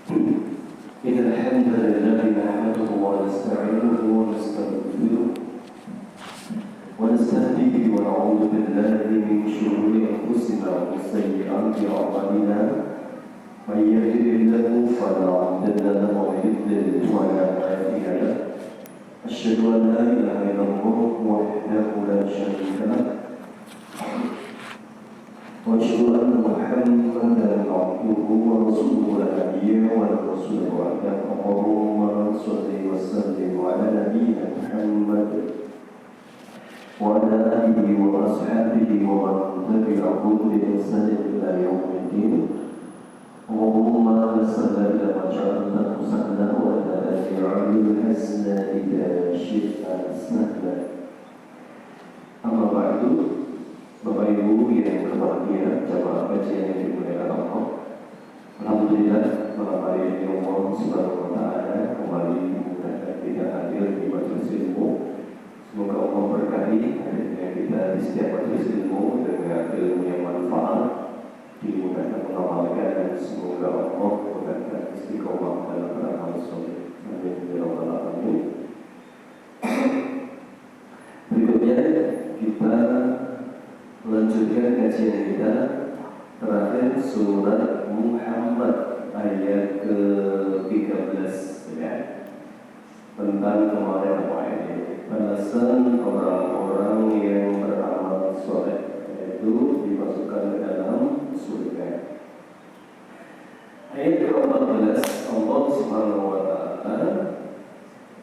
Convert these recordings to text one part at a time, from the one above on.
إن الحمد لله نحمده ونستعينه ونستغفره ونستهديه ونعوذ بالله من شرور أنفسنا وسيئات أعمالنا من يهده الله فلا مضل له ومن يضلل فلا هادي له أشهد أن لا إله إلا الله وحده لا شريك له وأشهد أن محمدا عبده ورسوله لا نبي ولا رسول بعده اللهم صل وسلم على نبينا محمد وعلى آله وأصحابه ومن تبعهم بإحسان إلى يوم الدين اللهم صل على ما جعلنا مسهلا ولا تجعل الحسن إذا شئت سهلا أما بعد Bapak Ibu yang berbahagia, jamaah kajian yang dimuliakan Allah. Alhamdulillah malam hari ini Allah Subhanahu wa Ta'ala kembali memudahkan kita hadir di majelis ilmu. Semoga Allah berkahi hadirnya kita di setiap majelis ilmu dengan ilmu yang manfaat, dimudahkan mengamalkan dan semoga Allah memudahkan istiqomah dalam beramal soleh. Amin ya rabbal alamin. Berikutnya kita melanjutkan kajian kita terakhir surat Muhammad ayat ke-13 ya. Tentang kemarin apa ini? Balasan orang-orang yang beramal soleh, yaitu dimasukkan ke dalam surga. Ayat ke-14 Allah Subhanahu wa Ta'ala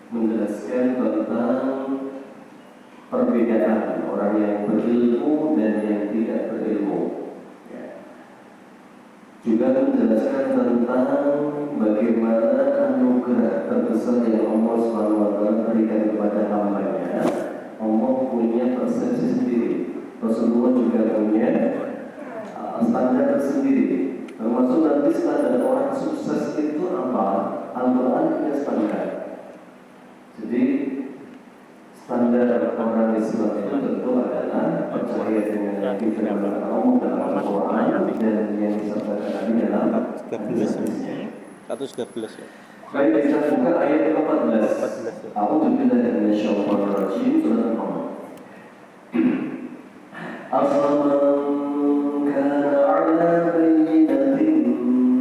menjelaskan tentang perbedaan orang yang berilmu dan yang tidak berilmu ya. Juga menjelaskan tentang bagaimana anugerah terbesar yang Allah SWT berikan kepada hambanya. Allah punya persepsi sendiri, Rasulullah juga punya standar sendiri. Termasuk nanti standar orang sukses itu apa? Al-Quran punya standar. Jadi standar orang Islam itu tentu adalah percaya dengan firman Allah dalam Al-Quran dan yang disampaikan Nabi dalam hadis-hadisnya. 113 ya. Baik, kita buka ayat ke-14. A'udzubillahi minasyaitonir rajim, surat Muhammad. Afaman kana 'ala bayyinatin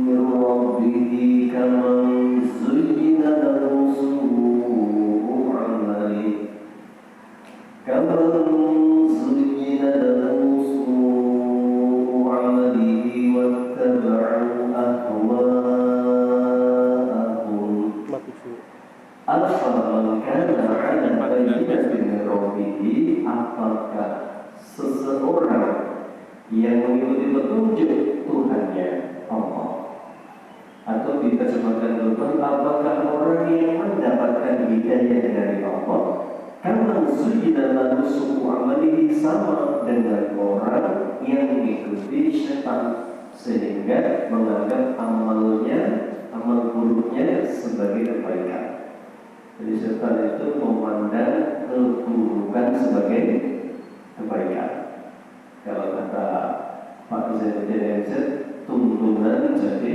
min rabbih kaman zuyyina lahu su'u 'amalihi كمن زين له سوء عمله واتبعوا أهواءهم أفمن كان على بينة من ربه apakah seseorang yang mengikuti petunjuk Tuhannya Allah, atau diterjemahkan Tuhan, apakah orang yang mendapatkan hidayah dari Allah karena zuyyina lahu su'u amalihi, sama dengan orang yang mengikuti setan sehingga menganggap amalnya, amal buruknya sebagai kebaikan. Jadi setan itu memandang keburukan sebagai kebaikan. Kalau kata Pak Zainuddin MZ, tuntunan jadi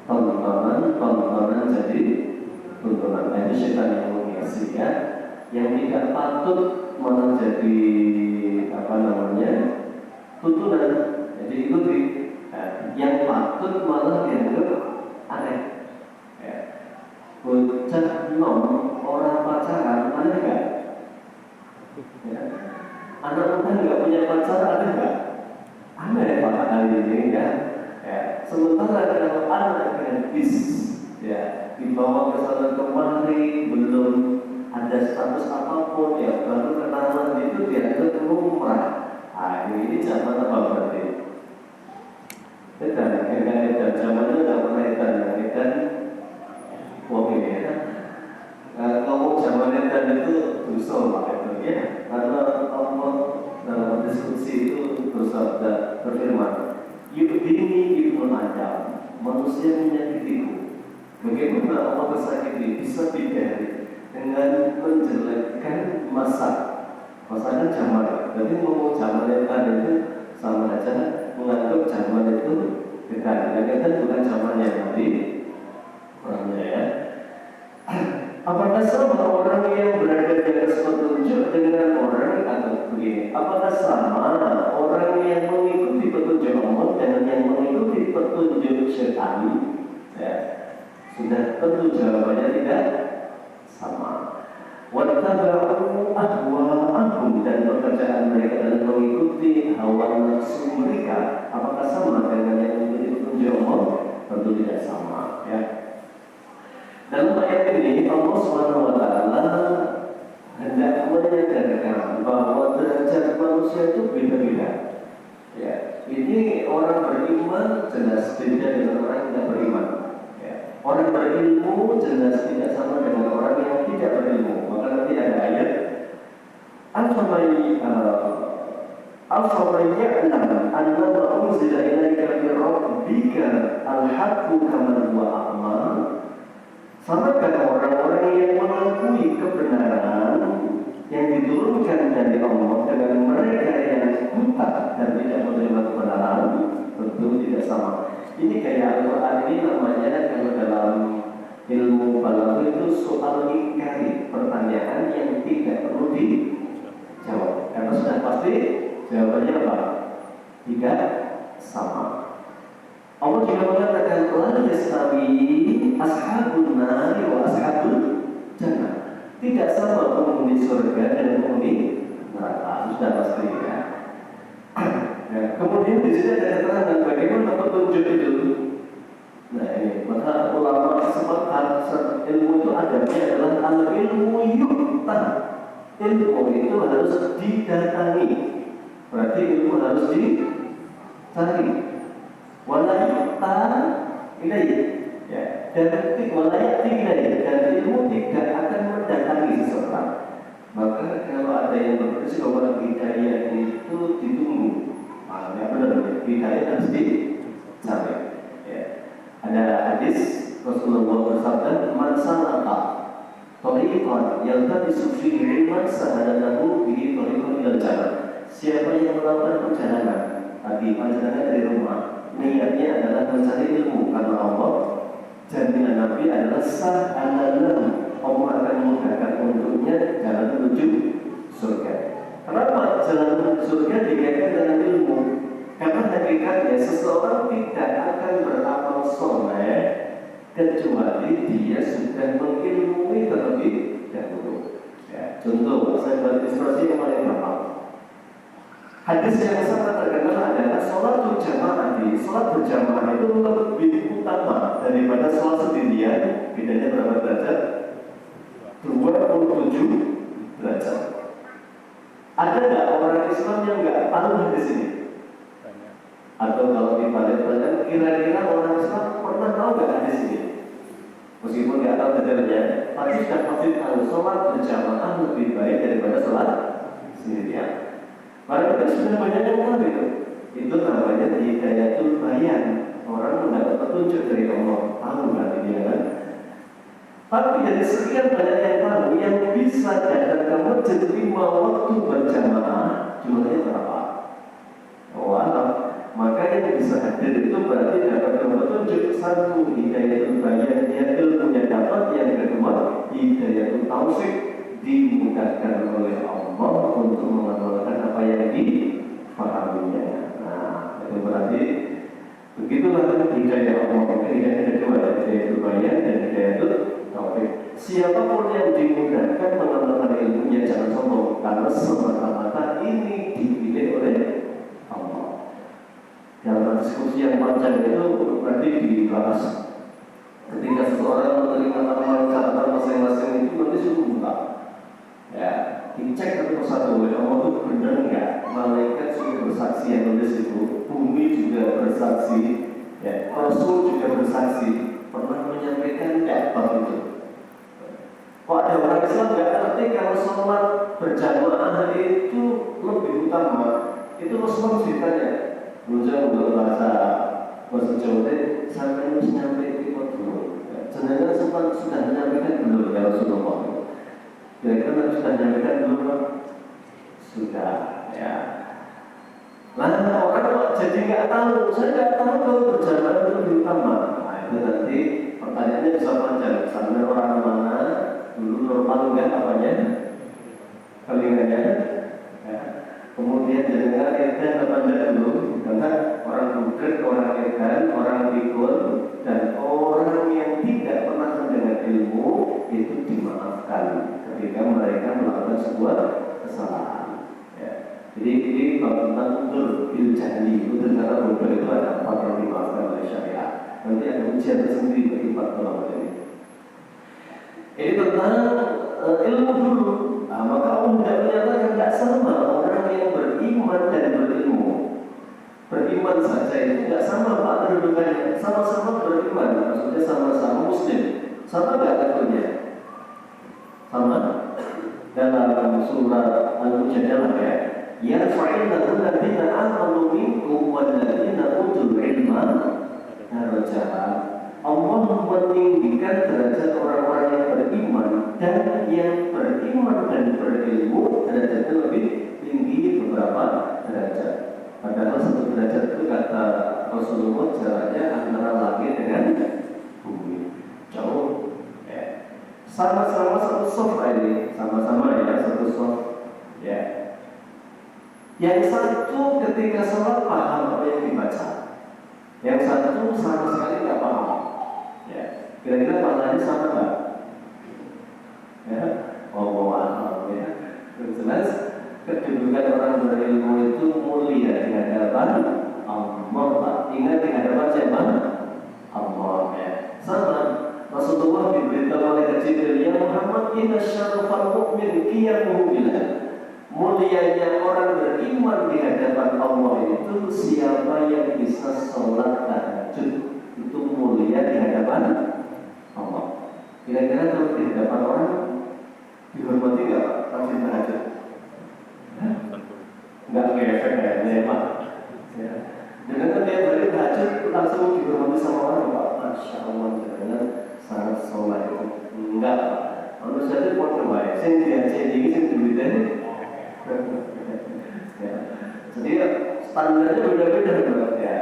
tontonan, tontonan jadi tuntunan. Nah, itu setan yang menghiasikan. Yang tidak patut malah jadi tuntunan, jadi ikuti. Yang patut malah dianggap aneh ya. Bocah nom orang pacaran ada nggak ya? Anak muda nggak punya pacar ada nggak? Aneh pada hari ini ya. Sementara kalau anak gadis ya dibawa ke sana kemari belum ada status apapun ya, baru kenalan itu dianggap lumrah. Ini zaman apa berarti? Dan zamannya nggak pernah edan wong ini ya. Ngomong zaman edan itu dosa lah itu ya, karena Allah dalam diskusi itu bersabda berfirman, yudhini ibnu Adam, manusia menyakitiku. Bagaimana Allah bersakiti? Bisa dihindari dengan menjelekkan masakan jamal. Jadi ngomong jamal itu sama aja menganggap jamal itu dekat. Dekat bukan zamannya Nabi, Orangnya ya. Apakah sama orang yang berada di atas petunjuk dengan orang atau begini? Apakah sama orang yang mengikuti petunjuk Allah dengan yang mengikuti petunjuk syaitan? Ya, sudah tentu jawabannya tidak sama. Wattaba'u ahwa'ahum, dan pekerjaan mereka adalah mengikuti hawa nafsu mereka. Apakah sama dengan yang mengikuti petunjuk Allah? Tentu tidak sama. Ya. Dalam ayat ini Allah SWT hendak menyadarkan bahwa derajat manusia itu beda-beda. Ya, ini orang beriman jelas beda dengan orang yang tidak beriman. Ya. Orang berilmu jelas tidak sama dengan orang yang tidak berilmu. Maka nanti ada ayat Al-Famayya ya'lam annama unzila ilaika min rabbika al-haqqu kaman huwa a'ma. Samakah orang-orang yang mengakui kebenaran yang diturunkan dari Allah dengan mereka yang buta dan tidak menerima kebenaran? Tentu tidak sama. Ini kayak Al-Quran ini namanya kalau dalam ilmu balaghah itu soal ingkari, pertanyaan yang tidak perlu dijawab. Karena sudah pasti jawabannya apa? Tidak sama. Allah juga mengatakan la yastawi ashabun nari wa ashabul jannah. Tidak sama penghuni surga dan penghuni neraka. Sudah pasti ya. Ya. Kemudian di sini ada keterangan bagaimana petunjuk itu. Nah ini maka ulama sepakat ilmu itu adabnya adalah al-ilmu yu'tan. Ilmu itu harus didatangi. Berarti ilmu harus dicari. Walayakta ilaih, ya, dan walayakti ilaih, dan ilmu tidak akan mendatangi seseorang. Maka kalau ada yang berprinsip bahwa hidayah itu ditunggu, ya benar, hidayah harus dicari. Ya. Ada hadis Rasulullah bersabda, "Man salaka thariqan yaltabisu fihi ilman sahalallahu bihi thariqan ilal jannah." Siapa yang melakukan perjalanan dari rumah, niatnya adalah mencari ilmu, karena Allah jaminan Nabi adalah sahalallahu, Allah akan memudahkan untuknya jalan menuju surga. Kenapa jalan menuju surga dikaitkan dengan ilmu? Karena hakikatnya seseorang tidak akan beramal soleh kecuali dia sudah mengilmui terlebih dahulu. Ya, contoh, saya berilustrasi yang paling gampang. Hadis yang sangat terkenal adalah sholat berjamaah. Sholat berjamaah itu lebih utama daripada sholat sendirian. Bedanya berapa derajat? 27 derajat. Ada nggak orang Islam yang nggak tahu hadis ini? Atau kalau dibalik-balik, kira-kira orang Islam pernah tahu nggak hadis ini? Meskipun nggak tahu detailnya, pasti sudah pasti tahu sholat berjamaah lebih baik daripada sholat sendirian. Padahal kita sudah banyak yang tahu itu. Itu namanya hidayatul bayan. Orang mendapat petunjuk dari Allah. Tahu berarti dia kan? Tapi dari sekian banyak yang tahu, yang bisa datang ke masjid 5 waktu berjamaah, jumlahnya berapa? Oh, maka yang bisa hadir itu berarti dapat petunjuk. Satu, hidayatul bayan, dia ilmunya dapat. Yang kedua, hidayatul taufik, dimudahkan oleh Allah untuk mengamalkan apa yang dipahaminya. Nah, itu berarti begitulah hidayah Allah. Hidayah kedua, hidayatul bayan dan hidayatul taufik. Siapapun yang dimudahkan mengamalkan ilmunya jangan sombong, karena semata-mata ini dipilih oleh Allah. Dalam diskusi yang panjang itu berarti dibahas ketika seseorang menerima amalan catatan masing-masing itu nanti suruh buka. Ya, dicek satu persatu oleh Allah itu benar enggak. Malaikat sudah bersaksi yang nulis itu, bumi juga bersaksi, ya, Rasul juga bersaksi, pernah menyampaikan enggak bab itu. Kok ada orang Islam enggak ngerti kalau sholat berjamaah itu lebih utama? Itu Rasul ditanya, Bujang bahasa Jawa sampai sampai di dulu. Sebenarnya sempat sudah menyampaikan belum ya Rasulullah? Kira-kira sudah menyampaikan belum? Sudah, ya. Nah, orang kok jadi nggak tahu? Saya nggak tahu kalau berjamaah itu lebih utama. Nah, itu nanti Pertanyaannya bisa panjang. Misalnya orang mana dulu normal enggak apanya? Kelingannya. Ya. Kemudian dengan edan apa enggak dulu? Karena orang budak, orang edan, orang pikul, dan orang yang tidak pernah mendengar ilmu itu dimaafkan ketika mereka melakukan sebuah kesalahan. Ya. Jadi kalau tentang udur bil jahli, udur karena bodoh itu ada 4 yang dimaafkan oleh syariat. Nanti ada ujian tersendiri bagi 4 ulama ini. Ini tentang ilmu dulu. Nah, maka Allah menyatakan tidak sama orang yang beriman dan berilmu. Beriman saja itu tidak sama Pak kedudukannya. Sama-sama beriman, maksudnya sama-sama muslim. Sama nggak levelnya? Sama. Dalam surah Al-Mujadalah ya. Ya fa'innahu ladina amanu minkum waladina utul ilma darajat. Allah meninggikan derajat orang-orang yang beriman dan yang beriman dan berilmu derajatnya lebih tinggi beberapa derajat. Padahal satu derajat itu kata Rasulullah jaraknya antara langit dengan bumi jauh. Ya. Sama-sama satu soft ini, sama-sama ya satu soft. Ya. Yang satu ketika sholat paham apa yang dibaca, yang satu sama sekali tidak paham. Ya, kira-kira pahalanya sama nggak? Ya, Allah ya. Jelas kedudukan orang berilmu itu mulia di hadapan Allah. Ingat di hadapan siapa? Allah ya. Sama Rasulullah diberitahu oleh Jibril, ya Muhammad, inna syarafal mu'min qiyamuhu billah. Mulianya orang beriman di hadapan Allah itu siapa yang bisa sholat tahajud, itu mulia di hadapan Allah. Kira-kira kalau di hadapan orang dihormati nggak Pak? Rajin tahajud? Nggak ngefek kayaknya Pak. Ya. Dengan dia beri tahajud langsung dihormati sama orang Pak. Masya Allah, jangan sangat sholat itu enggak Pak. Kalau saja mau coba, saya tidak jadi duitnya. Ya. Jadi standarnya beda-beda ya.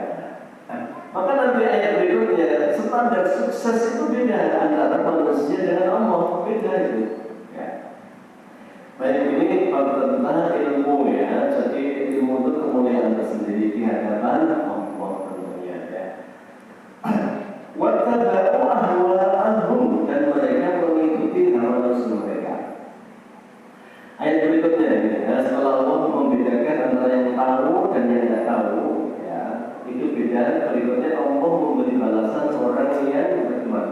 Maka nanti ayat berikutnya standar sukses itu beda antara manusia dengan Allah, beda itu. Ya. Baik, ini tentang ilmu ya. Jadi ilmu itu kemuliaan tersendiri di hadapan Allah tentunya ya. Wattaba'u ahwa'ahum, dan mereka mengikuti hawa nafsu mereka. Ayat berikutnya ini ya, setelah Allah membedakan antara yang tahu dan yang tidak tahu ya, itu beda. Berikutnya Allah memberi balasan orang yang beriman.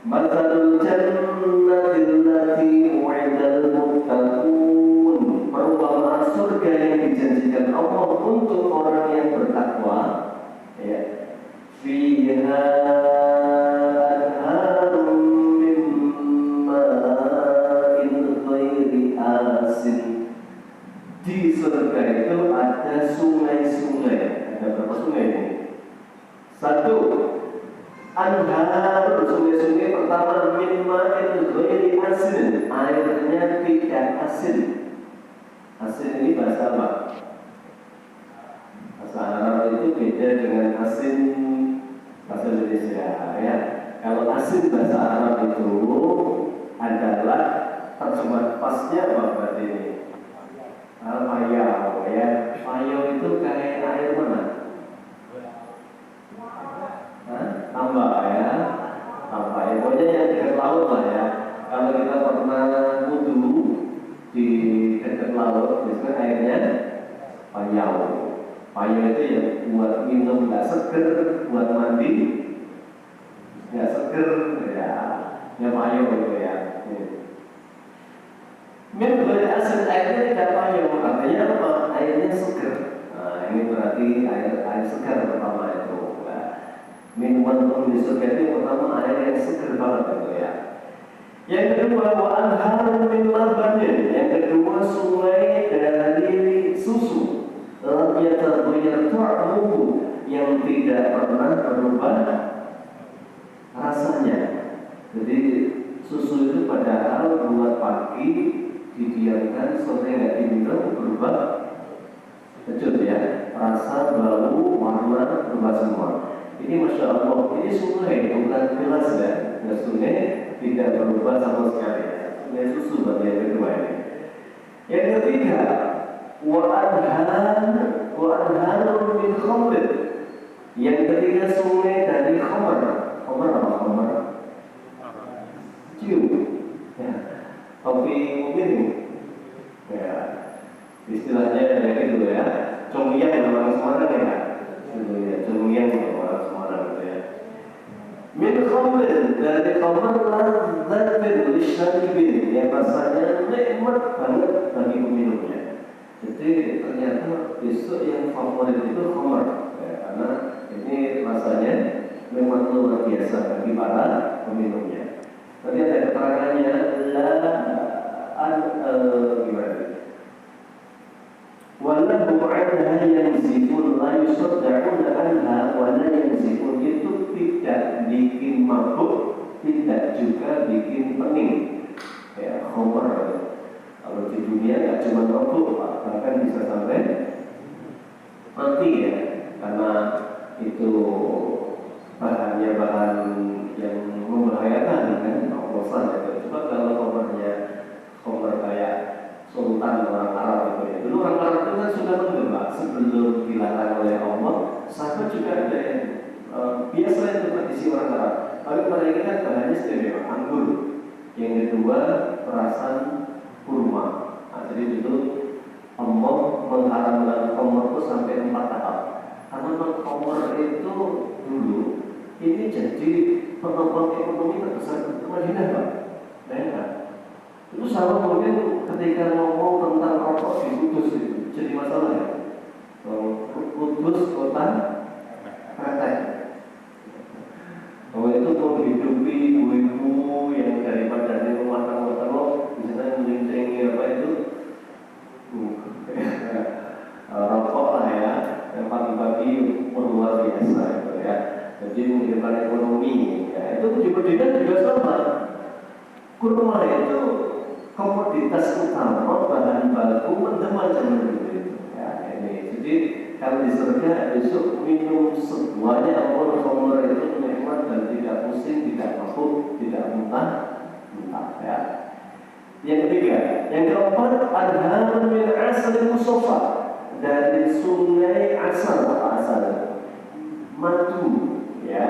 Mathalul jannati allati wu'idal muttaqun, perumpamaan surga yang dijanjikan Allah untuk orang yang bertakwa ya. Fiha anharun min ma'in ghairi asin. Di surga itu ada sungai-sungai. Ada berapa sungai ini? Satu, anhar, sungai-sungai pertama min ma'in ghairi asin, airnya tidak asin. Asin ini bahasa apa? Bahasa Arab itu beda dengan asin bahasa Indonesia ya. Kalau asin bahasa Arab itu adalah terjemahan pasnya apa berarti ini? Payau ya. Payau itu kayak air mana? Tambah ya. Tambah ya. Pokoknya yang dekat laut lah ya. Kalau kita pernah wudu di dekat laut, biasanya airnya payau. Payau itu ya buat minum nggak seger, buat mandi nggak seger ya. Ya payau itu ya. Min dari asin airnya tidak payau, artinya apa? Airnya segar. Nah, ini berarti air segar pertama itu. Nah, minuman di surga itu pertama air yang segar banget itu ya. Yang kedua, wa anharun min labanin. Yang kedua, sungai dari susu. Lam yataghayyar ta'muhu, yang tidak pernah berubah rasanya. Jadi susu itu padahal buat pagi didiamkan, sore nggak diminum, berubah kecut ya, rasa, bau, warna berubah semua. Ini Masya Allah, ini sungai, bukan gelas ya. Nah, sungai tidak berubah sama sekali ya. Sungai susu berarti yang kedua ini. Yang ketiga, wa'adhan min khamrin. Yang ketiga sungai dari khamr. Khamr apa khamr? Cium. Ya. Kopi mungkin. Ya. Istilahnya kayak gitu ya. Congyang orang Semarang ya. Congyang orang Semarang gitu ya. Min khamrin, dari khamr ladzatun lisyaribin, yang rasanya nikmat banget bagi peminumnya. Jadi ternyata besok yang favorit itu khamr ya, karena ini rasanya memang luar biasa bagi para peminumnya. Tadi ada keterangannya gimana? Walahu anha yanzifun la yusadda'una anha wa la yanzifun, itu tidak bikin mabuk, tidak juga bikin pening. Ya, khamr kalau di dunia nggak cuma mabuk, bahkan bisa sampai mati ya, karena itu bahannya bahan yang membahayakan kan, oplosan ya. Coba kalau khamr kayak Sultan orang Arab itu ya. Dulu orang Arab itu kan sudah mengelak sebelum dilarang oleh Allah. Sama juga ada yang biasa itu tradisi orang Arab. Tapi mereka kan bahannya istimewa, anggur. Yang kedua perasan kurma. Nah, jadi dulu Allah mengharamkan khamr itu sampai 4 tahap. Karena khamr itu dulu ini jadi penopang ekonomi terbesar di Madinah, Pak. Bayangkan. Itu sama mungkin ketika ngomong tentang rokok di Kudus itu jadi masalah ya. Kudus kota kretek. Kalau itu menghidupi ibu-ibu yang daripada di rumah tangga-tangga misalnya melincingi apa itu rokok lah ya, yang pagi-pagi luar biasa itu ya. Jadi menghidupkan ekonomi ya. Itu di Madinah juga sama. Kurma itu komoditas utama, bahan baku mendeman zaman dulu itu. Ya, ini. Jadi kalau di surga besok minum semuanya khamr itu nikmat dan tidak pusing, tidak mabuk, tidak muntah ya. Yang ketiga, yang keempat, adhan min asal musaffa, dari sungai asal. Apa asal? Madu ya.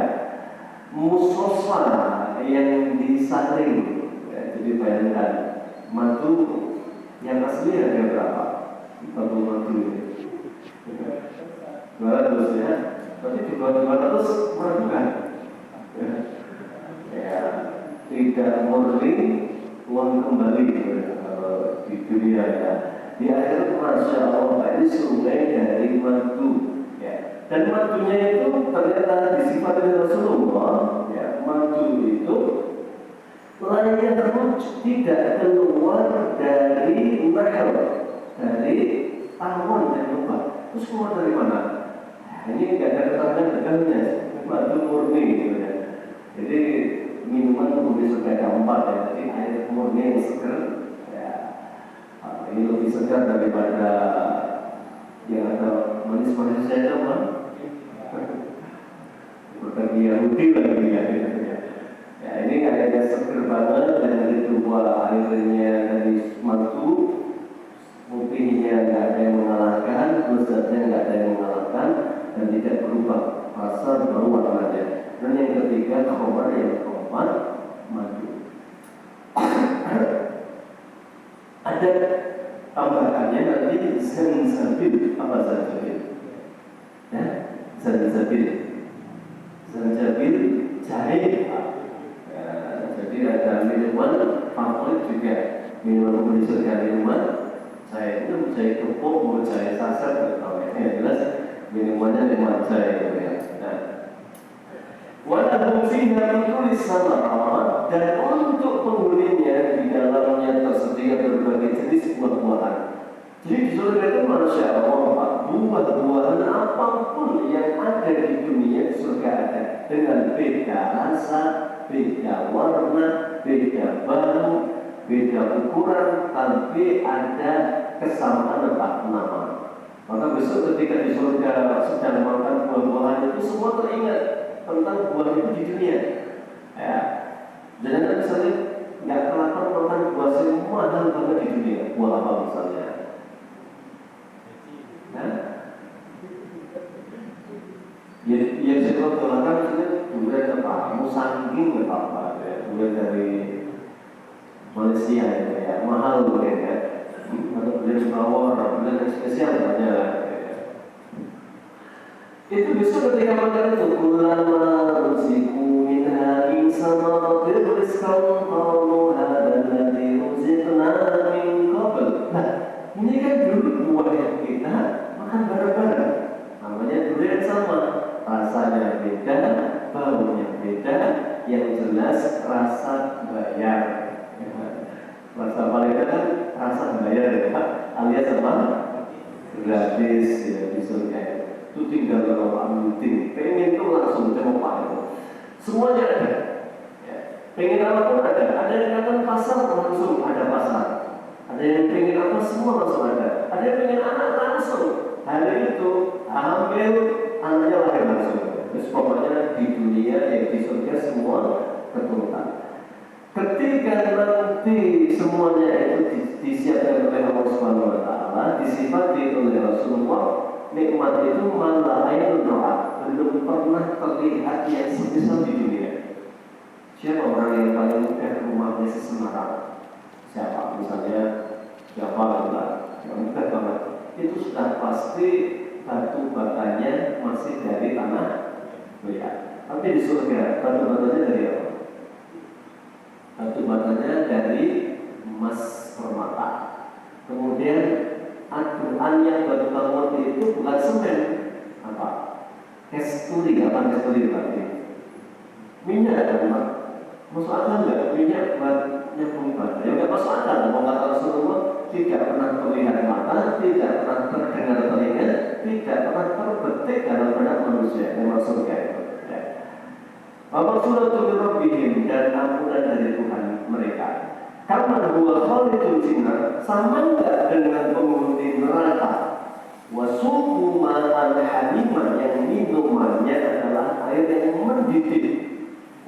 Musaffa yang disaring. Ya, jadi bayangkan madu yang asli ada berapa? Madu ini 200 ya. Tapi di bawah 200 meragukan ya, tidak murni uang kembali kalau di dunia ya. Di akhir Masya Allah ini sungai dari madu ya. Dan madunya itu ternyata disifati Rasulullah ya. Madu itu layak tidak keluar dari mahal, dari tawon dan lembah. Terus keluar dari mana? Nah, ini tidak ada keterangan detailnya, madu murni gitu ya. Jadi minuman lebih sepeda 4 ya. Jadi air murni yang segar ya. Ini lebih segar daripada yang ada manis-manisnya itu kan. Seperti Yahudi lagi ya. Ya, ini kayaknya seger banget, dan dari dua airnya dari madu, putihnya nggak ada yang mengalahkan, lezatnya nggak ada yang mengalahkan, dan tidak berubah rasa bau warnanya. Dan yang ketiga khamr, yang keempat madu. Ada tambahannya nanti zanjabil. Apa zanjabil? Ya, zanjabil jahe. Jadi ada minuman favorit juga, minuman berisikan minuman jahe itu jahe kepuk, mau jahe saset, yang jelas minumannya minuman jahe ya. Nah, walau fiha tulis sama, dan untuk penghuninya di dalamnya tersedia berbagai jenis buah-buahan. Jadi di surga itu Masya Allah, buah-buahan apapun yang ada di dunia di surga ada, dengan beda rasa, beda warna, beda bau, beda ukuran, tapi ada kesamaan entah nama. Maka besok ketika di surga sedang makan buah-buahan itu semua teringat tentang buah itu di dunia. Ya, jangan misalnya nggak kelihatan tentang buah semua hal banget di dunia. Buah apa misalnya? Nah, ya saya kelihatan misalnya durian apa? Musangking apa? Ya, durian dari Malaysia ya, mahal durian ya. Atau durian tawar, durian yang spesial banyak. Itu justru ketika makan itu ulama ruziku minha insana rizqan qalu hadha alladhi ruzqna min qabl. Nah, ini kan dulu buah yang kita makan bareng-bareng. Namanya durian sama, rasanya beda, baunya beda, yang jelas rasa bayar. Rasa paling kan rasa bayar ya, alias apa? Gratis ya di surga. Itu tinggal kalau penting, pengen itu langsung coba itu. Semuanya ada. Ya. Pengen apa pun ada yang datang pasar langsung ada pasar. Ada yang pengen apa semua langsung ada. Ada yang pengen anak langsung. Hari itu hamil anaknya lahir langsung. Terus pokoknya di dunia di surga semua keturunan. Ketika nanti semuanya itu disiapkan oleh Allah Subhanahu Wa Taala, disifati oleh Rasulullah. Nikmat itu malah ainun ra'at, belum pernah terlihat yang sebesar di dunia. Siapa orang yang paling mudah rumahnya sesemarang? Siapa? Misalnya siapa enggak? Yang mudah banget. Itu sudah pasti batu batanya masih dari tanah liat. Tapi di surga batu batanya dari apa? Batu batanya dari emas permata. Kemudian aduan yang batu batu itu bukan semen, apa? Kasturi, apa kasturi berarti? Minyak kan, Pak? Masuk akal nggak? Minyak buat nyambung badan? Ya nggak masuk akal. Mau kata Rasulullah tidak pernah terlihat mata, tidak pernah terdengar telinga, tidak pernah terbetik dalam benak manusia. Yang surga itu. Bapak surah min rabbihim, dan ampunan dari Tuhan mereka. Karena dua hal itu sinar sama enggak dengan penghuni neraka. Wasuku ma'al hamiman, yang minumannya adalah air yang mendidih.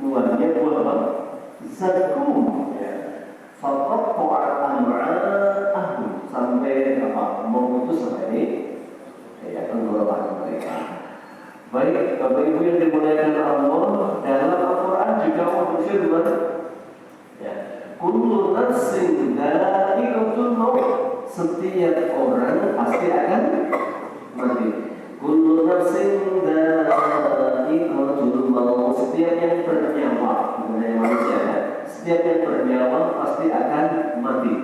Luarnya buah apa? Zakum. Faqatta'a am'a'ahum, sampai apa? Memutus sampai ini tenggorokan mereka. Baik, Bapak Ibu yang dimuliakan Allah, dalam Al-Quran juga berfirman, kullu nafsin dha'iqatul maut, setiap orang pasti akan mati. Kullu nafsin dha'iqatul maut, setiap yang bernyawa, mengenai manusia ya, setiap yang bernyawa pasti akan mati.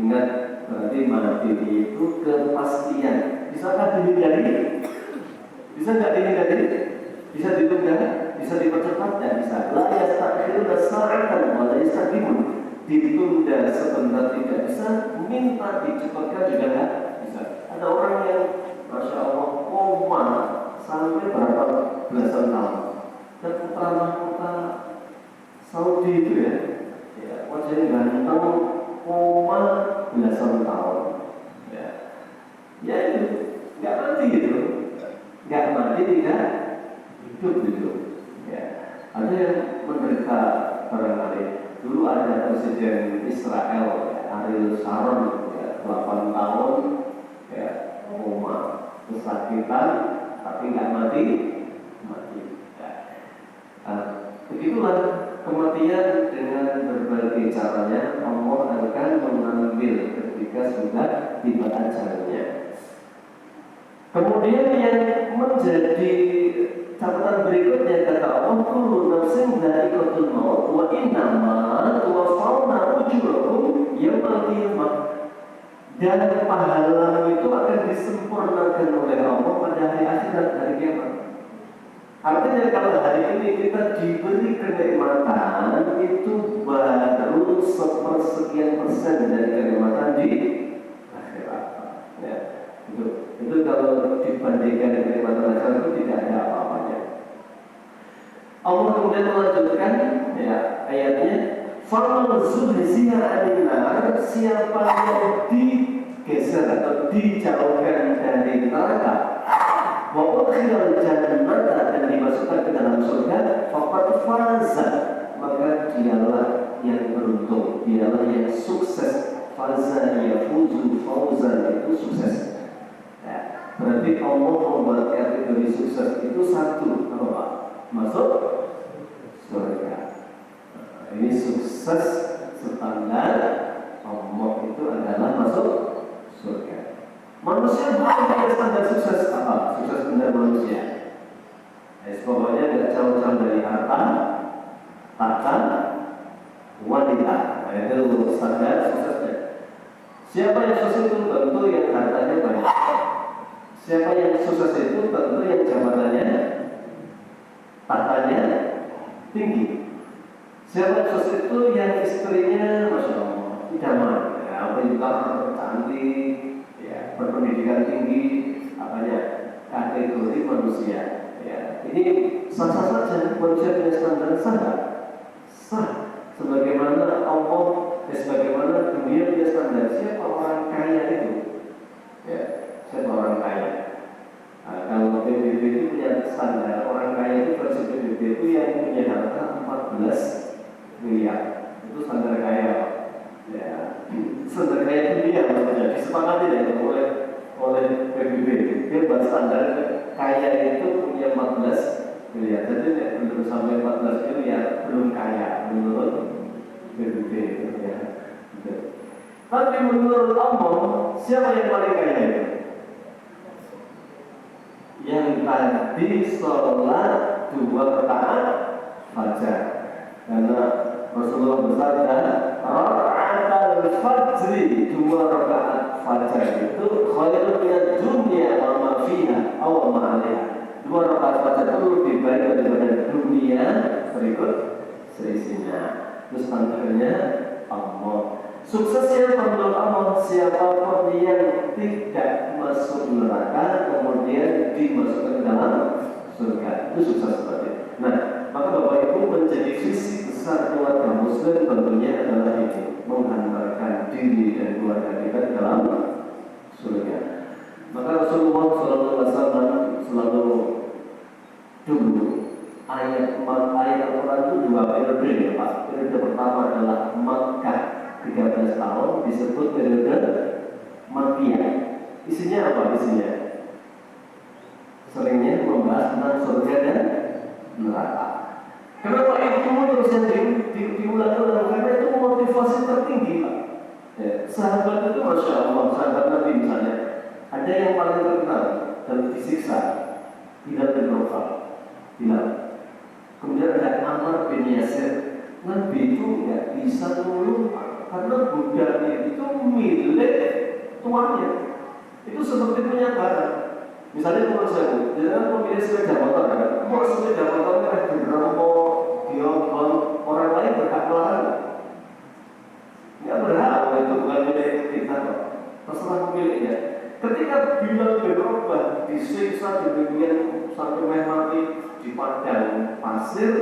Ingat, berarti mati itu kepastian. Bisakah dihindari? Bisa nggak dihindari? Bisa ditunda? Bisa dipercepat? Tidak bisa. La yastakhiruna sa'atan wa la yastaqdimun. Ditunda sebentar tidak bisa, minta dicepatkan juga nggak bisa. Ada orang yang Masya Allah koma sampai berapa belasan tahun. Dan putra-putra Saudi itu ya wajahnya ganteng, koma belasan tahun. Ya itu nggak mati gitu, nggak mati tidak hidup gitu. Ya. Ada yang menderita barangkali. Dulu ada presiden Israel, Ariel Sharon, 8 tahun, koma, kesakitan, tapi nggak mati. Begitulah kematian dengan berbagai caranya Allah akan mengambil ketika sudah tiba ajalnya. Kemudian yang menjadi catatan berikutnya kata Allah, kullu nafsin dha'iqatul maut wa innama tuwaffawna ujurakum yaumal qiyamah. Dan pahala itu akan disempurnakan oleh Allah pada hari akhirat, hari kiamat. Artinya kalau hari ini kita diberi kenikmatan, itu baru sepersekian persen dari kenikmatan di akhirat. Ya. Itu kalau dibandingkan dengan kenikmatan akhirat itu tidak ada apa-apanya. Allah kemudian melanjutkan ayatnya, faman zuhziha 'anil nar, siapa yang digeser atau dijauhkan dari neraka, wa udkhilal jannata, dan dimasukkan ke dalam surga, yang sukses, faza yafuzu fauzan, itu sukses. Ya, berarti Allah membuat kategori sukses itu satu, apa Pak? Masuk surga. Ini sukses standar Allah itu adalah masuk surga. Manusia bukan punya standar sukses apa? Sukses standar manusia. Pokoknya tidak jauh-jauh dari harta, tahta, wanita. Nah, itu standar suksesnya. Siapa yang sukses itu tentu yang hartanya banyak. Siapa yang sukses itu tentu yang jabatannya, tahtanya tinggi. Siapa yang sukses itu yang istrinya, masya Allah, idaman, ya, pintar, cantik, ya, berpendidikan tinggi, apanya, kategori manusia. Ya, ini sah-sah saja, manusia punya standar sah. Sebagaimana Allah, sebagaimana dunia punya standar. Siapa orang kaya itu? Ya, siapa orang kaya? Nah, kalau PBB itu punya standar, orang kaya itu versi PBB itu yang punya harta 14 miliar, itu standar kaya. Ya, standar kaya dunia maksudnya disepakati ya oleh PBB. Dia buat standar kaya itu punya 14 miliar. Jadi belum sampai 14 miliar belum kaya menurut PBB ya. Tapi menurut Allah, siapa yang paling kaya itu? Yang tadi sholat 2 rakaat fajar. Karena Rasulullah bersabda, raka'atul fajri, 2 rakaat fajar itu khairun minad dunya wa ma fiha aw ma 'alaiha. 2 rakaat fajar itu lebih baik daripada dunia berikut seisinya. Terus standarnya Allah. Suksesnya menurut Allah, siapapun yang tidak masuk neraka kemudian dimasukkan ke dalam surga, itu sukses berarti. Nah, maka Bapak Ibu, menjadi visi besar keluarga Muslim tentunya adalah ini, menghantarkan diri dan keluarga kita ke dalam surga. Maka Rasulullah SAW selalu dulu ayat Al-Quran itu 2 periode ya Pak. Periode pertama adalah Makkah 13 tahun, disebut periode Makkiyah. Isinya apa isinya? Seringnya membahas tentang surga dan neraka. Kenapa itu terus yang diulang-ulang? Karena itu motivasi tertinggi Pak. Ya, sahabat itu Masya Allah, sahabat Nabi misalnya, ada yang paling terkenal dan disiksa, Bilal bin Rabah. Bilal. Kemudian ada Ammar bin Yasir. Nabi itu nggak bisa nolong karena budaknya itu milik tuannya. Itu seperti punya barang. Misalnya menurut saya, jangan memilih sepeda motor kan? Mau sepeda motornya dirampok, diobong, orang lain berhak melarang. Nggak berhak, itu bukan milik kita kok. Terserah pemiliknya. Ketika Bilal bin Rabah disiksa demikian sampai mati di padang pasir,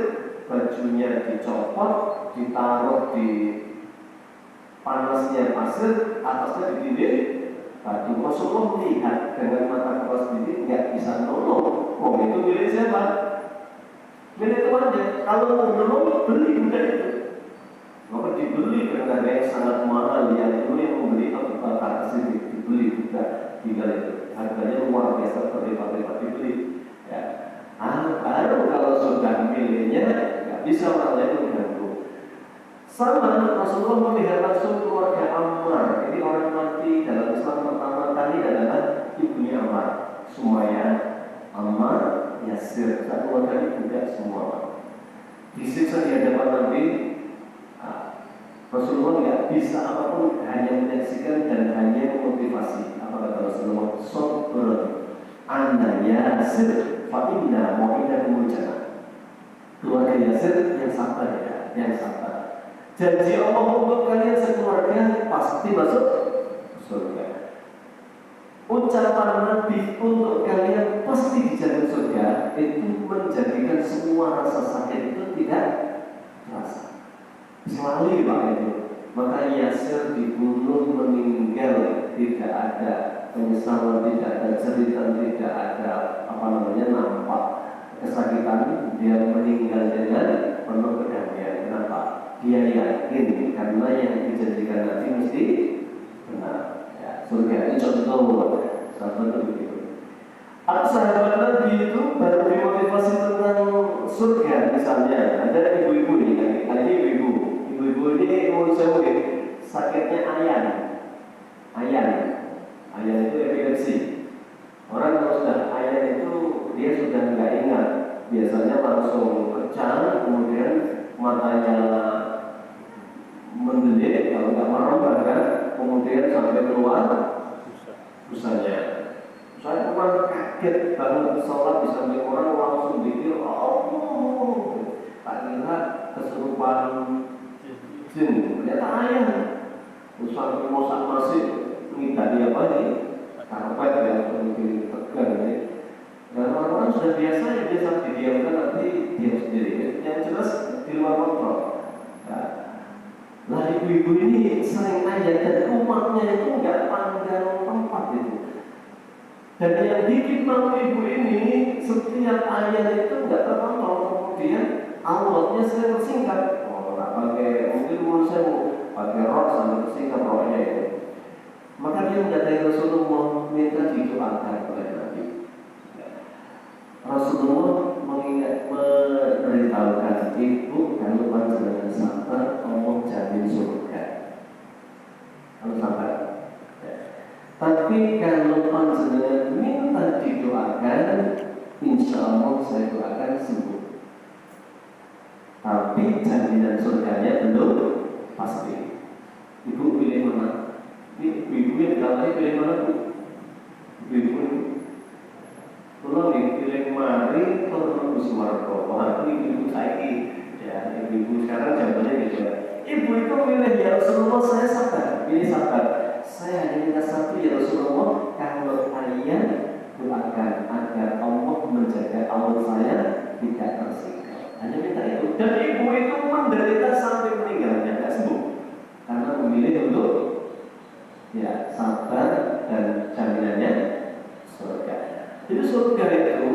bajunya dicopot, ditaruh di panasnya pasir, atasnya didinding batu. Rasulullah melihat dengan mata kepala sendiri, nggak bisa nolong. Oh, itu milik siapa? Milik tuannya. Kalau mau nolong, beli benda itu. Maka dibeli dengan harga yang sangat mahal. Yang itu yang membeli atau bakar sendiri dibeli juga tinggal itu. Harganya luar biasa, berlipat-lipat dibeli. Ya. Baru kalau sudah miliknya, nggak bisa orang lain mengganggu. Sama Rasulullah melihat langsung keluarga Ammar. Ini orang mati dalam Islam pertama kali adalah ibunya Ammar, Sumayyah, Ammar, Yasir. Satu keluarga ini juga semua disiksa di hadapan Nabi. Rasulullah nggak bisa apapun, hanya menyaksikan dan hanya memotivasi. Apa kata Rasulullah? Sabrun anna Yasir fa inna mu'idakumul jannah. Keluarga Yasir yang sabar ya, yang sabar. Janji Allah untuk kalian sekeluarga pasti masuk surga. Ucapan Nabi untuk kalian pasti dijamin surga itu menjadikan semua rasa sakit itu tidak terasa. Selalu Pak itu. Maka Yasir dibunuh meninggal, tidak ada penyesalan, tidak ada cerita, tidak ada nampak kesakitan. Dia meninggal dengan penuh kedamaian. Kenapa? Dia yakin karena karena yang dijanjikan Nabi mesti benar. Ya, surga itu contoh, sahabat itu begitu. Sahabat Nabi itu baru dimotivasi tentang surga, misalnya ada ibu-ibu nih, ada ibu-ibu ini menurut saya mungkin sakitnya ayan itu epilepsi. Orang kalau sudah ayan itu dia sudah nggak ingat, biasanya langsung pecah, kemudian matanya mendelik, kalau nggak merem bahkan kemudian sampai keluar busanya. Saya pernah kaget banget sholat di samping orang langsung pikir, tak kira kesurupan jin, ternyata ayam. Sampai mosak masih ngidari apa nih? Karpet yang mungkin tegang nih. Dan orang-orang sudah biasa ya dia saat didiamkan nanti diam sendiri. Yang jelas di luar kontrol. Nah ibu-ibu ini sering ayat dan umatnya itu nggak pandang tempat itu. Dan yang bikin malu ibu ini setiap ayat itu nggak terkontrol, kemudian awalnya sering tersingkat. Nggak pakai, mungkin menurut saya pakai rok sampai tersingkat roknya itu. Maka dia mendatangi Rasulullah minta didoakan oleh Nabi. Rasulullah memberitahukan ibu kalau panjenengan sabar Allah jamin surga. Kalau sabar. Tapi kalau panjenengan minta didoakan, insya Allah saya doakan sembuh. Tapi jaminan surganya belum pasti. Ibu pilih mana? Ini ibu yang ditawari pilih mana bu? Ibu kalau nih pilih mari kalau Sumargo, wah ibu saiki ya ibu sekarang jawabannya gitu. Ibu itu pilih ya Rasulullah saya sabar, pilih sabar. Saya hanya minta satu ya Rasulullah, kalau kalian doakan agar Allah menjaga awal saya tidak tersingkap. Hanya minta itu. Dan ibu itu menderita sampai meninggalnya, tidak sembuh karena memilih untuk ya sabar dan jaminannya surga. Jadi surga itu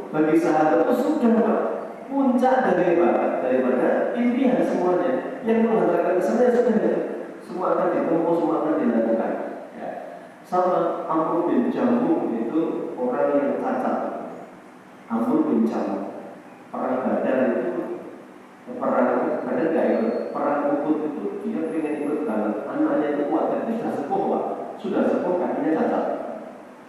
bagi sahabat itu sudah puncak daripada impian semuanya. Yang menghantarkan kesannya sudah semua akan ditempuh, semua akan dilakukan. Ya. Sama Amr bin Jamuh itu orang yang cacat. Amr bin Jamuh perang Badar itu perang Badar gak ikut, perang Uhud itu dia pengen ikut banget. Anaknya itu kuat, tapi sudah sepuh Pak. Sudah sepuh kakinya cacat.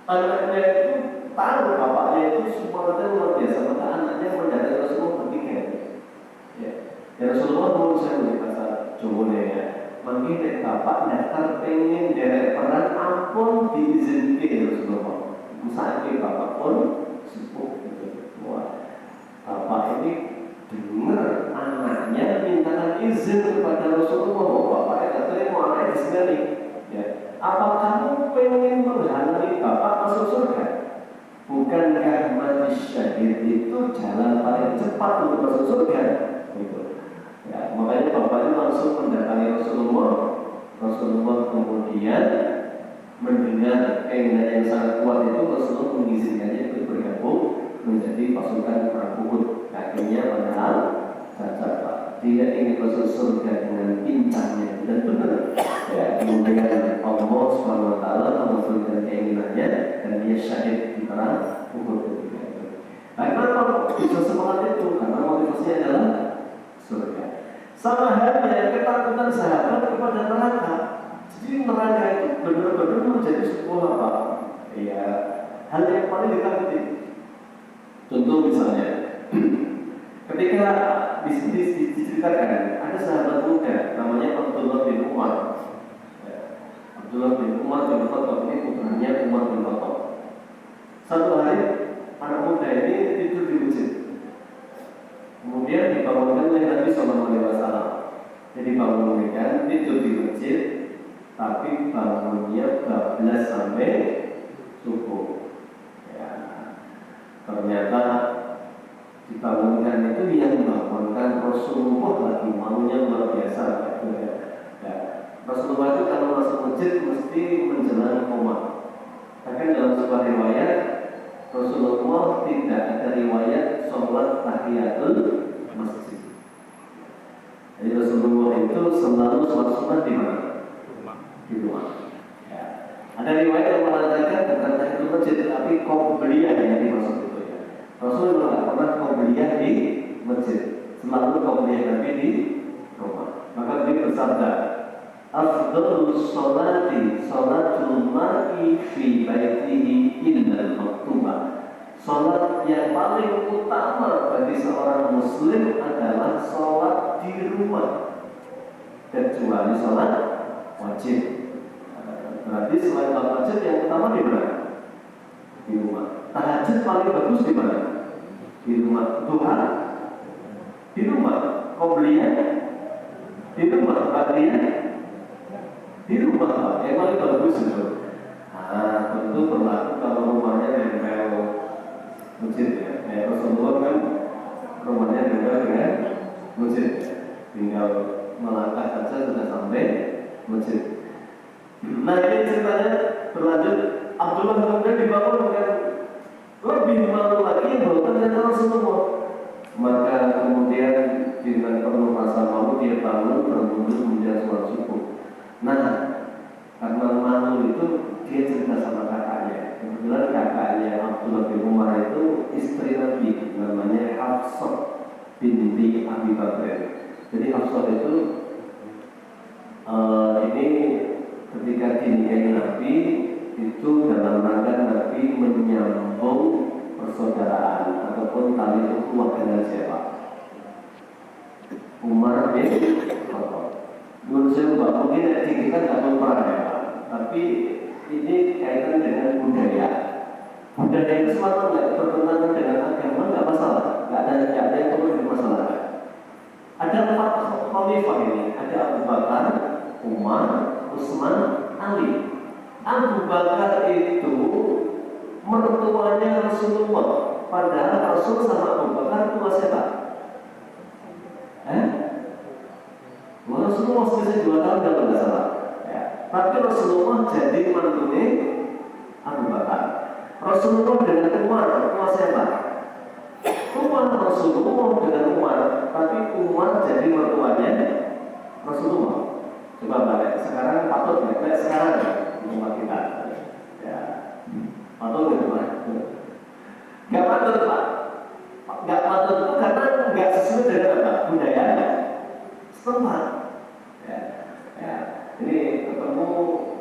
Anaknya itu tahu bapaknya itu semuanya luar biasa, maka anaknya mendadak Rasulullah bertiga. Ya, Rasulullah menurut saya di bahasa Jawa ya. Mungkin bapak daftar pengen derek perang ampun diizinkan Rasulullah. Misalnya bapak pun sepuh gitu. Wah, bapak ini dengar anaknya mintakan izin kepada Rasulullah. Bapaknya katanya mau anaknya disini. Ya, apa kamu pengen menghalangi bapak masuk surga? Bukankah mati syahid itu jalan paling cepat untuk masuk surga? Gitu. Ya, makanya bapaknya langsung mendatangi Rasulullah. Rasulullah kemudian mendengar keinginan yang sangat kuat itu, Rasulullah mengizinkannya untuk bergabung menjadi pasukan perang Uhud. Akhirnya padahal cacat Pak. Dia ingin masuk surga dengan pincangnya dan benar. Ya, kemudian Allah SWT mengabulkan keinginannya dan dia syahid di perang Uhud. Bagaimana bisa semangat itu? Karena motivasinya adalah surga. Sama halnya ketakutan sahabat kepada neraka. Jadi neraka itu benar-benar menjadi sebuah apa? Ya, hal yang paling ditakuti. Contoh misalnya, ketika di sini diceritakan ada sahabat muda namanya Abdullah bin Umar. Abdullah bin Umar bin Khattab ini putranya Umar bin Khattab. Satu hari anak muda ini tidur di masjid. Kemudian dibangunkan oleh Nabi SAW. Jadi bangunkan tidur di masjid, tapi bangunnya bablas sampai subuh. Ya, ternyata dibangunkan itu yang membangunkan Rasulullah lagi, maunya luar biasa. Ya, Rasulullah itu kalau masuk masjid mesti menjelang koma. Bahkan dalam sebuah riwayat Rasulullah tidak ada riwayat sholat tahiyatul masjid. Jadi Rasulullah itu selalu sholat sunat di mana? Di rumah. Ya. Ada riwayat yang mengatakan bukan tahiyatul masjid, tapi qobliyah yang dimaksud itu ya. Rasul tidak pernah qobliyah di masjid, selalu qobliyah Nabi di rumah. Maka dia bersabda, afdhalus sholati sholatul mar'i fi baitihi illa maktubah. Sholat yang paling utama bagi seorang muslim adalah sholat di rumah, kecuali sholat wajib. Berarti selain sholat wajib yang utama di mana? Di rumah. Tahajud paling bagus di mana? Di rumah. Duha di rumah. Qobliyah di rumah. Ba'diyah di rumah. Yang paling bagus itu. Tentu berlaku kalau rumahnya nempel masjid ya. Rasulullah kan rumahnya nempel dengan masjid. Tinggal melangkah saja sudah sampai masjid. Nah ini ceritanya berlanjut. Abdullah kemudian dibangun dengan lebih malu lagi bahwa ternyata Rasulullah. Maka kemudian dengan penuh rasa malu dia bangun berwudu kemudian sholat subuh. Nah karena malu itu dia cerita sama kakaknya. Kebetulan kakaknya Abdullah bin Umar itu istri Nabi, namanya Hafsah binti Abi Bakar. Jadi Hafsah itu ini ketika dinikahi Nabi itu dalam rangka Nabi menyambung persaudaraan ataupun tali ukhuwah dengan siapa? Umar bin Khattab. Menurut saya mungkin kita nggak tahu perang ya, tapi ini kaitan dengan budaya. Budaya itu semata nggak bertentangan dengan agama, nggak masalah, nggak ada yang perlu dimasalahkan. Ada 4 khalifah ini, ada Abu Bakar, Umar, Utsman, Ali. Abu Bakar itu mertuanya Rasulullah, padahal Rasul sama Abu Bakar tua siapa? Rasulullah sekitar 2 tahun kalau tidak salah. Ya. Tapi Rasulullah jadi mantunya Abu Bakar. Rasulullah dengan Umar tua siapa? Umar Rasulullah dengan Umar, tapi Umar jadi mertuanya Rasulullah. Coba balik, sekarang patut ya, kayak sekarang ya, umat kita. Ya, patut ya, Pak. Gak patut, Pak. Gak patut itu karena gak sesuai dengan apa? Budayanya setempat. Ya. Ini ketemu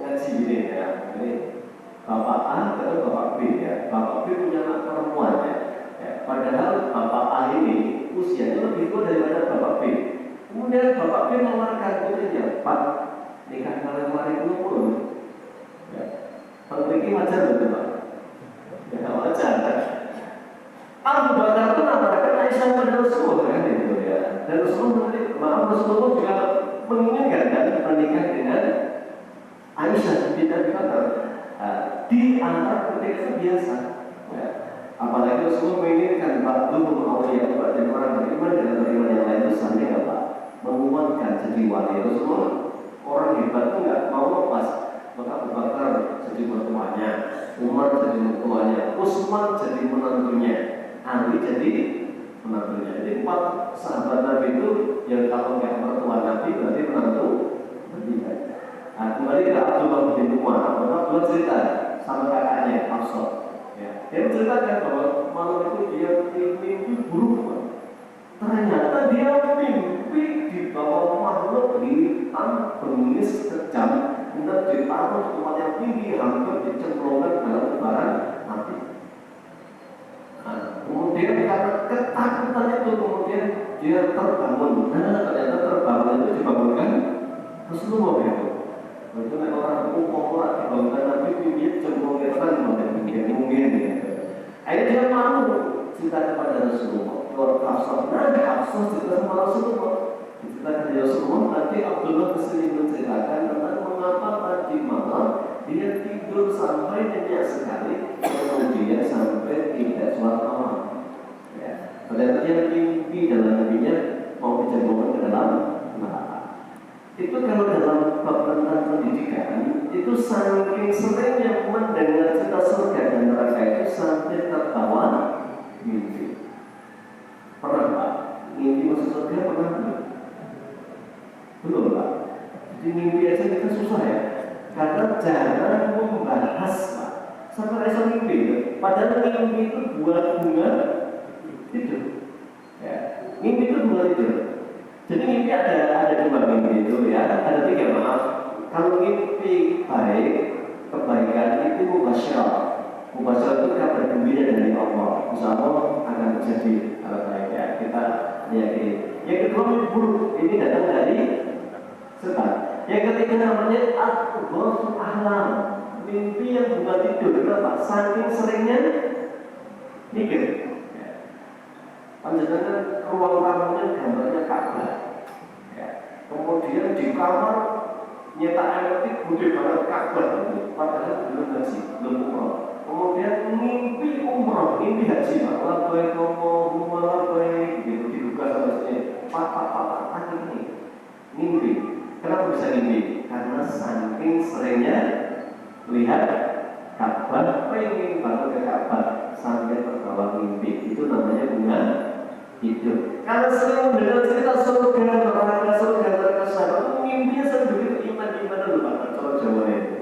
ngaji gini ya. Ini Bapak A atau Bapak B ya. Bapak B punya anak perempuan ya. Padahal Bapak A ini usianya lebih tua daripada Bapak B. Kemudian Bapak B menawarkan putrinya, Pak, nikah kalian dulu pun. Ya. Ini wajar betul Pak? Ya wajar. Abu Bakar itu menawarkan Aisyah pada Rasulullah kan itu ya. Dan Rasulullah juga menginginkan dan menikah dengan Aisyah binti Abi Bakar. Di antara ketika biasa. Ya. Apalagi Rasulullah menginginkan Ba'dul awliya dan orang beriman dengan beriman yang lain itu sampai apa? Menguatkan jadi wali Rasulullah. Orang hebat itu nggak mau lepas. Maka Abu Bakar jadi mertuanya, Umar jadi mertuanya, Utsman jadi menantunya, Ali jadi menantunya. Jadi 4 sahabat Nabi itu yang kalau nggak mertua Nabi berarti menantu Nabi. Nah kembali ke Abdullah bin Umar. Abdullah cerita sama kakaknya Hafsah. Dia menceritakan bahwa malam itu dia mimpi buruk. Ternyata dia mimpi di bawah makhluk hitam bengis kejam, kemudian ditaruh di tempat yang tinggi, hampir dicemplungkan dalam barang api. Kemudian karena ketakutan itu kemudian dia terbangun. Ternyata terbangun itu dibangunkan Rasulullah itu. Itu orang orang dibangunkan Nabi mimpi cemplungkan mungkin. Akhirnya dia malu cerita kepada Rasulullah. Kalau Hafsah, Hafsah cerita sama Rasulullah. Cerita kepada Rasulullah, nanti Abdullah kesini menceritakan tentang mengapa tadi malam dia tidur sampai nyenyak sekali, kemudian sampai tidak sholat malam. Ya. Ternyata dia mimpi dalam mimpinya mau dicemplungkan ke dalam neraka. Itu kalau dalam bab tentang pendidikan itu saking seringnya mendengar cerita surga dan neraka itu sampai tertawa mimpi. Pernah Pak? Mimpi masuk surga pernah belum? Belum. Jadi mimpi aja kita susah ya, karena jarang membahas Pak. Sampai rasa mimpi, padahal mimpi itu buat bunga tidur. Ya, mimpi itu bunga tidur. Jadi mimpi ada dua mimpi itu ya, ada tiga maaf. Kalau mimpi baik, kebaikan itu mubasyarah. Mubasyarah itu kabar gembira dari Allah. Insya Allah akan terjadi kalau baik ya. Kita meyakini. Yang kedua mimpi buruk, ini datang dari setan. Yang ketiga namanya al-ghusl ahlam, mimpi yang bukan tidur. Kenapa? Saking seringnya mikir. Panjenengan ruang tamunya gambarnya Ka'bah. Ya. Kemudian di kamar nyetak elektrik gede banget Ka'bah itu, padahal belum haji, belum umroh. Kemudian mimpi umroh, mimpi haji, labbaik Allahumma labbaik, gitu dibuka sama sini. Pak ini mimpi. Kenapa bisa mimpi? Karena saking seringnya lihat Ka'bah, pengen banget ke Ka'bah sampai terbawa mimpi. Itu namanya bunga hidup. Karena sering mendengar cerita surga, neraka, surga, neraka, mimpinya sering begitu iman dulu Pak. Kalau Jawa itu.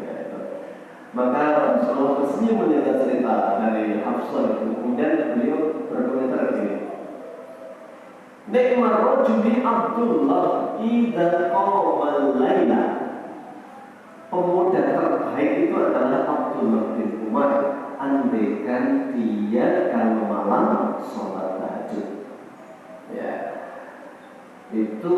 Maka Rasulullah tersenyum mendengar cerita dari Hafsah. Kemudian beliau berkomentar begini. Nikmar rajuli Abdullah idza qawmal laila. Pemuda terbaik itu adalah Abdullah bin Umar. Andaikan dia kalau malam sholat tahajud. Ya, itu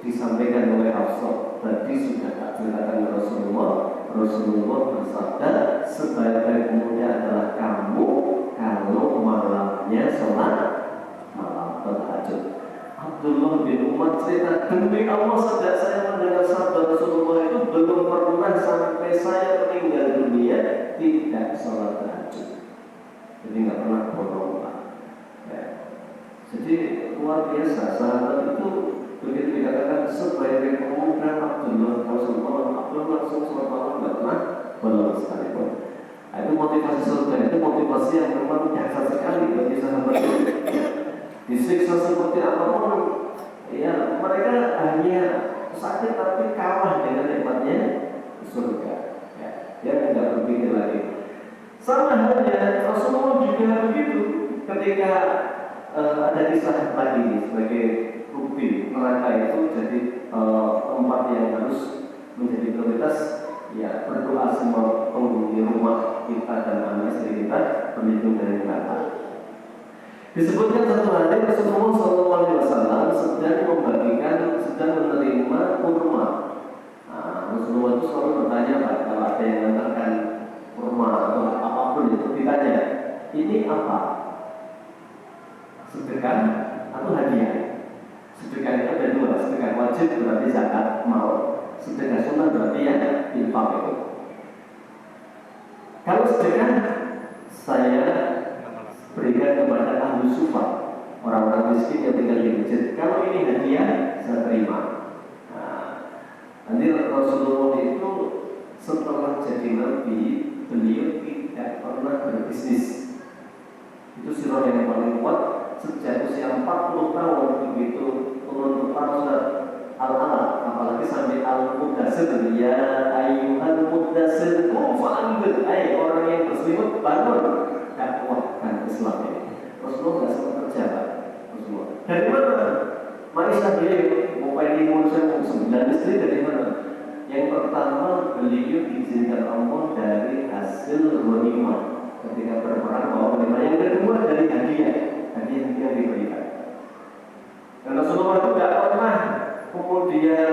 disampaikan oleh Hafsah. Tadi sudah tak ceritakan Rasulullah. Rasulullah bersabda, sebaik-baik pemuda adalah kamu kalau malamnya sholat malam tahajud. Abdullah bin Umar cerita, demi Allah sejak saya mendengar sabda Rasulullah itu belum pernah sampai saya meninggal dunia tidak sholat tahajud. Jadi nggak pernah bolong Pak. Ya. Jadi luar biasa sahabat itu begitu dikatakan sebaik pemuda Abdullah langsung sholat malam nggak pernah bolong sekalipun. Nah, itu motivasi surga, itu motivasi yang memang dahsyat sekali bagi sahabat itu. Disiksa seperti apapun, ya mereka hanya sakit tapi kalah dengan nikmatnya surga. Ya, dia tidak berpikir lagi. Sama halnya Rasulullah juga begitu. Ketika ada kisah lagi sebagai bukti neraka itu jadi tempat yang harus menjadi prioritas. Ya, berdoa semua penghuni rumah kita dan anak istri kita berlindung dari neraka. Disebutkan satu hari Rasulullah SAW sedang menerima kurma. Nah, Rasulullah itu selalu bertanya Pak, kalau ada yang mengantarkan kurma atau apapun itu ditanya, ini apa? Sedekah atau hadiah? Sedekah itu ada dua, sedekah wajib berarti zakat mau, sedekah sunnah berarti yang infak itu. Kalau sedekah saya berikan kepada ahli sufah, orang-orang miskin yang tinggal di masjid. Kalau ini hadiah, saya terima. Nah, nanti Rasulullah itu setelah jadi nabi, beliau tidak pernah berbisnis. Itu sirah yang paling kuat sejak usia 40 tahun begitu turun kepada al-alat, apalagi sampai al-mudassir, ya ayyuhal mudassir qum fa'anzir, orang yang berselimut bangun dakwahkan Islam ini. Rasulullah tidak sempat kerja Pak. Rasulullah dari mana? Maisha beliau mau pengen saya 9 istri dari mana? Yang pertama beliau diizinkan Allah dari hasil ghanimah ketika berperang bawa ghanimah. Yang kedua dari hadiah yang diberikan. Dan Rasulullah itu tidak pernah kemudian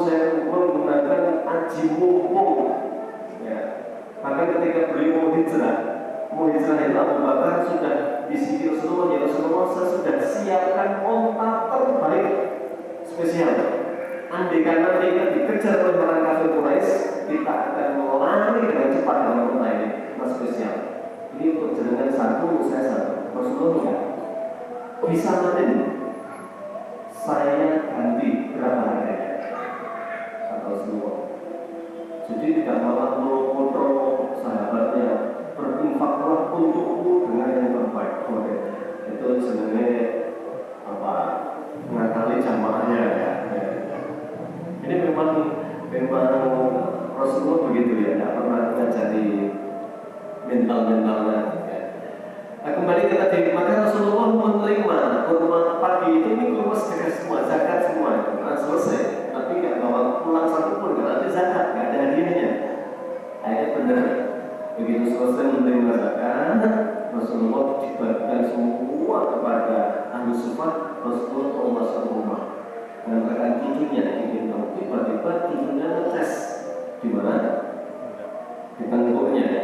saya menggunakan aji mumpung. Ya. Bahkan ketika beliau mau hijrah itu Abu Bakar sudah disini Rasulullah, ya Rasulullah, saya sudah siapkan onta terbaik spesial. Andai karena kita dikejar oleh orang kafir Quraisy, kita akan lari dengan cepat dengan onta ini, mas spesial. Ini untuk jenengan satu, saya satu. Rasulullah bisa nanti saya ganti berapa harganya kata Rasulullah. Jadi tidak malah memotong sahabatnya, berinfaklah untukku dengan yang terbaik. Itu sebenarnya apa, mengakali jamaahnya ya. Ini memang Memang Rasulullah begitu ya, tidak pernah ngajari mental-mentalnya. Ya. Nah, kembali ke tadi, maka Rasulullah menerima kurma pagi itu ini kurma sedekah semua, zakat semua, nah, selesai. Tapi nggak bawa pulang satu pun, karena itu zakat, nggak ada hadiahnya. Akhirnya benar, begitu selesai menerima zakat, Rasulullah dibagikan semua kepada ahli sufah. Rasulullah mau masuk rumah dan akan cucunya digendong, tiba-tiba cucunya ngetes di mana? Di tengkuknya ya.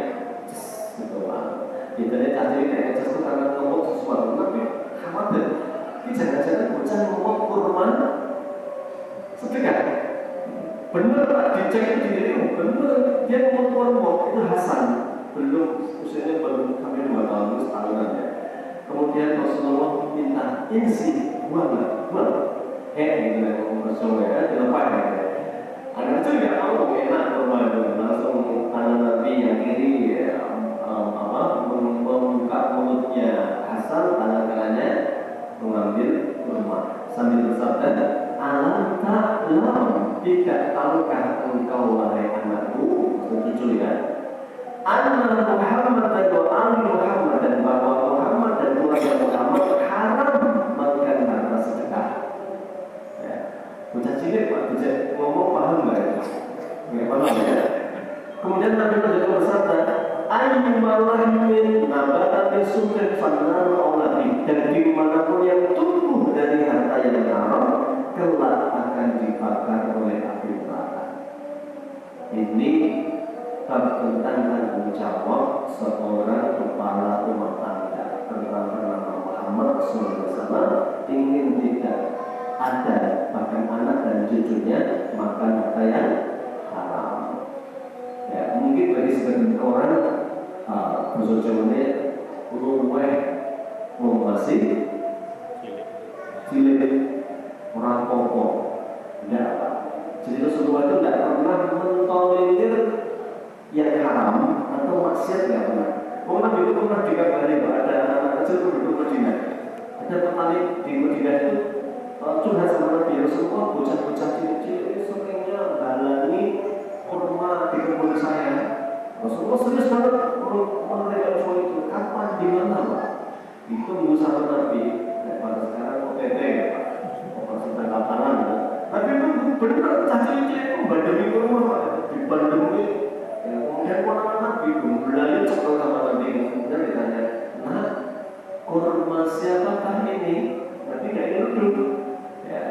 Gitu lah. Kita tadi kayak ngetes itu karena ngomong sesuatu, tapi khawatir. Ini jangan-jangan bocah ngomong kurma sedekah. Bener Pak, dicek itu diri, bener dia ngomong kurma itu Hasan, belum usianya belum sampai 2 tahun, setahunan ya. Kemudian Rasulullah minta ini sih buang. Gitu ya, Rasulullah ya, dilepas ya. Anak kecil nggak mau, enak kurma itu, langsung anak Nabi yang kiri ya, membuka mulutnya Hasan, tangan kanannya mengambil kurma sambil bersabda, alam ta'lam, tidak tahukah engkau wahai anakku, cucu ya, anna Muhammad dan Ali Muhammad, dan bahwa Muhammad dan keluarga Muhammad haram makan harta sedekah. Ya. Bocah cilik Pak, bocah ngomong paham nggak ya? Nggak paham ya. Kemudian Nabi juga bersabda, ayyumalahimin nabatatin sumrin fannar awlabi, dan dimanapun yang tumbuh dari harta yang haram kelak akan dibakar oleh api neraka. Ini tentang tanggung jawab seorang kepala rumah tangga. Tentang bernama Muhammad SAW ingin tidak ada bahkan anak dan cucunya makan harta yang haram. Ya, mungkin bagi sebagian orang bahasa Jawa ini luweh masih cilik orang pokok. Tidak apa. Jadi Rasulullah itu tidak pernah mentolerir yang haram atau maksiat, tidak pernah. Nabi itu pernah dikabari ada anak kecil penduduk Madinah. Ada petani di Madinah itu curhat sama Nabi Rasulullah, bocah-bocah cilik-cilik seringnya halangi kurma di kebun saya. Rasulullah serius banget menerima info itu. Kapan, di mana Pak? Ditunggu sama Nabi. Pada sekarang OTT ya Pak, operasi tangkap tangan ya. Tapi itu benar cilik-cilik membandemi kurma Pak, dibandemi. Ya, kemudian orang Nabi belajar sekolah sama Nabi, kemudian ditanya, nah kurma siapakah ini? Nabi nggak ingin duduk. Ya,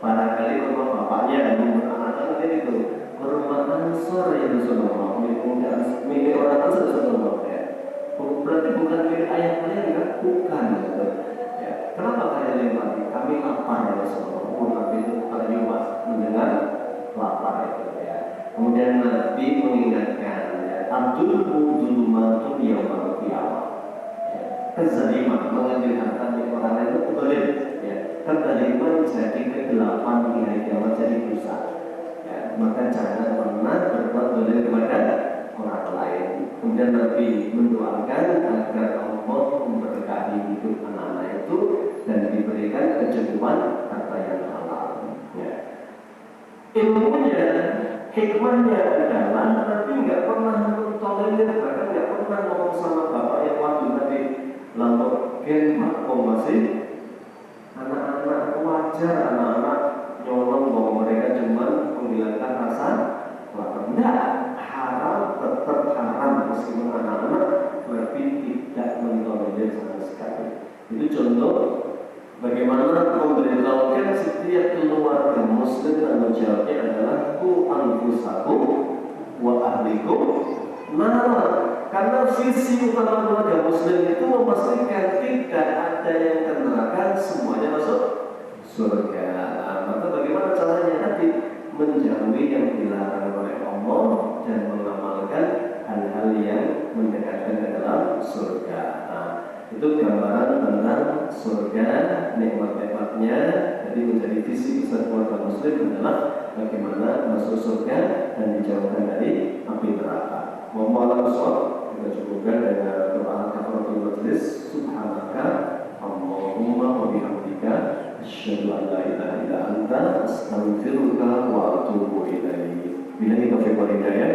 barangkali kurma bapaknya dan anak-anak itu kurma Ansor ya Rasulullah, milik orang Ansor Rasulullah ya. Berarti bukan milik ayah enggak? Bukan ya. Kenapa kalian lagi? Kami lapar ya Rasulullah. Nabi itu terjemah mendengar lapar itu ya. Kemudian Nabi mengingatkan ya, Abdul Mutulumatu Yaumul Qiyamah. Kezaliman mengambil harta milik orang lain itu boleh ya. Kezaliman jadi kegelapan di hari kiamat, jadi dosa. Ya, maka jangan pernah berbuat zalim kepada orang lain. Kemudian Nabi mendoakan agar Allah memberkahi hidup anak-anak itu dan diberikan kecukupan harta yang halal. Ya. Ilmunya, hikmahnya adalah Nabi nggak pernah mentolerir, bahkan nggak pernah ngomong sama bapak yang waktu tadi lalu gen masih anak-anak wajar, anak-anak nyolong bahwa mereka cuma menghilangkan rasa lapar. Tidak, haram tetap haram meskipun anak-anak berarti tidak mentolerir sama sekali. Itu contoh bagaimana memberitahukan setiap keluarga muslim tanggung jawabnya adalah ku anfusakum wa ahlikum nar. Karena visi utama keluarga muslim itu memastikan tidak ada yang ke neraka, semuanya masuk surga. Maka bagaimana caranya tadi? Menjauhi yang dilarang oleh Allah dan mengamalkan hal-hal yang mendekatkan ke dalam surga. Itu gambaran tentang surga, nikmat-nikmatnya. Jadi menjadi visi besar keluarga muslim adalah bagaimana masuk surga dan dijauhkan dari api neraka. Mohon maaf, kita cukupkan dengan doa kafaratul majlis. Subhanaka Allahumma wa bihamdika asyhadu an la ilaha illa anta astaghfiruka wa atubu ilaik. Billahi taufiq wal hidayah.